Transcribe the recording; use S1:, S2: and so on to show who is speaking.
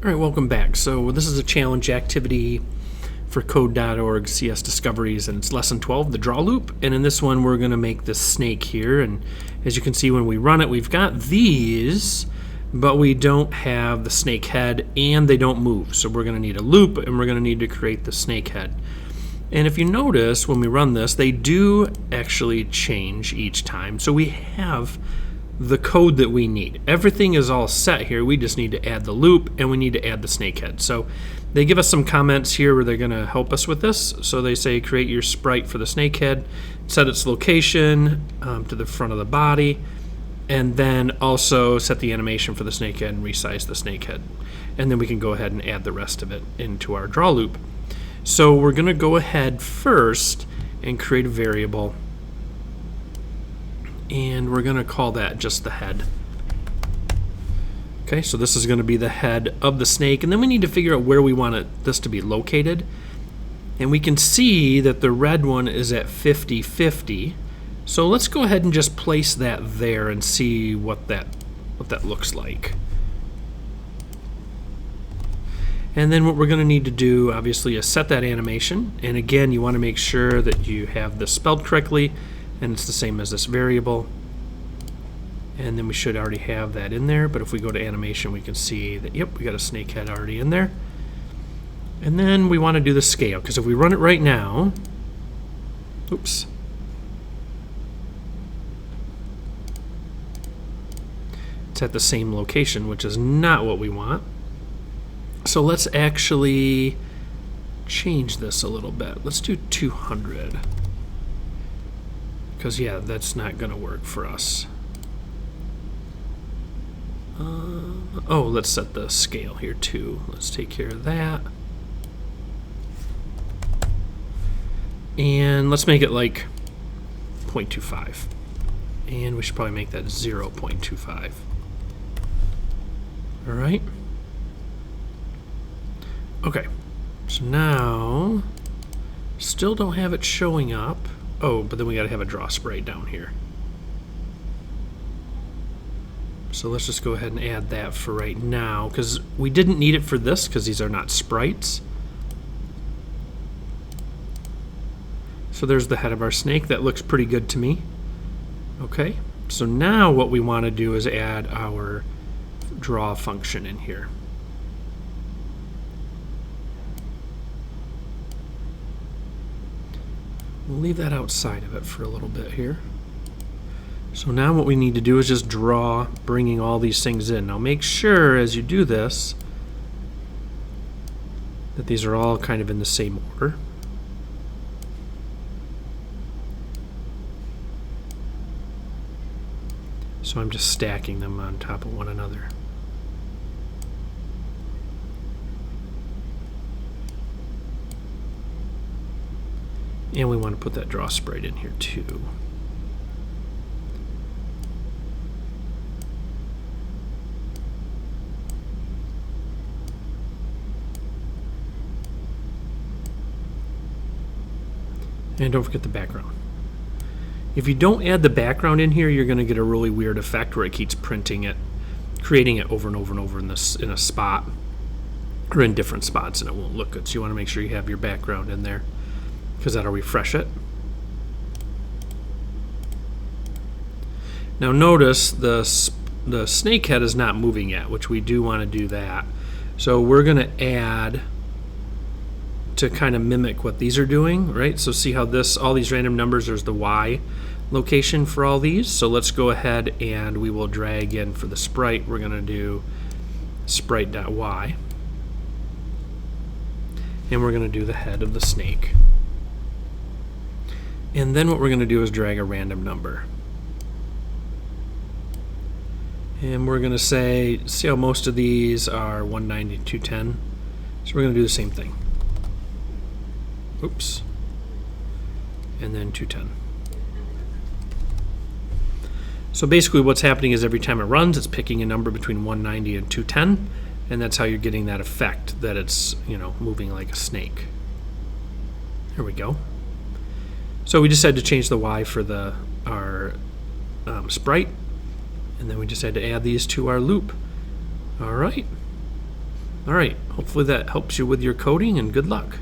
S1: All right, welcome back. So this is a challenge activity for code.org CS Discoveries, and it's lesson 12, the draw loop. And in this one, we're going to make this snake here. And as you can see, when we run it, we've got these, but we don't have the snake head, and they don't move. So we're going to need a loop, and we're going to need to create the snake head. And if you notice, when we run this, they do actually change each time. So we have the code that we need. Everything is all set here. We just need to add the loop, and we need to add the snake head. So they give us some comments here where they're going to help us with this. So they say create your sprite for the snake head, set its location to the front of the body, and then also set the animation for the snake head and resize the snake head. And then we can go ahead and add the rest of it into our draw loop. So we're going to go ahead first and create a variable, and we're going to call that just the head. Okay, so this is going to be the head of the snake, and then we need to figure out where we want this to be located. And we can see that the red one is at 50-50. So let's go ahead and just place that there and see what that looks like. And then what we're going to need to do, obviously, is set that animation. And again, you want to make sure that you have this spelled correctly, and it's the same as this variable. And then we should already have that in there. But if we go to animation, we can see that, yep, we got a snake head already in there. And then we want to do the scale, because if we run it right now, oops. It's at the same location, which is not what we want. So let's actually change this a little bit. Let's do 200. Because, yeah, that's not going to work for us. Oh, let's set the scale here, too. Let's take care of that. And let's make it like 0.25. And we should probably make that 0.25. All right. Okay, so now still don't have it showing up. Oh, but then we got to have a draw sprite down here. So let's just go ahead and add that for right now, because we didn't need it for this because these are not sprites. So there's the head of our snake. That looks pretty good to me. Okay, so now what we want to do is add our draw function in here. We'll leave that outside of it for a little bit here. So now what we need to do is just draw, bringing all these things in. Now make sure as you do this that these are all kind of in the same order. So I'm just stacking them on top of one another. And we want to put that draw sprite in here too. And don't forget the background. If you don't add the background in here, you're going to get a really weird effect where it keeps printing it, creating it over and over and over in a spot, or in different spots, and it won't look good. So you want to make sure you have your background in there, because that'll refresh it. Now notice the snake head is not moving yet, which we do want to do that. So we're going to add to kind of mimic what these are doing, right? So see how all these random numbers, there's the Y location for all these. So let's go ahead and we will drag in for the sprite. We're going to do sprite.y. And we're going to do the head of the snake. And then what we're going to do is drag a random number. And we're going to say, see how most of these are 190 to 210? So we're going to do the same thing. Oops. And then 210. So basically what's happening is every time it runs, it's picking a number between 190 and 210. And that's how you're getting that effect that it's, moving like a snake. There we go. So we just had to change the Y for our sprite, and then we just had to add these to our loop. All right. All right, hopefully that helps you with your coding, and good luck.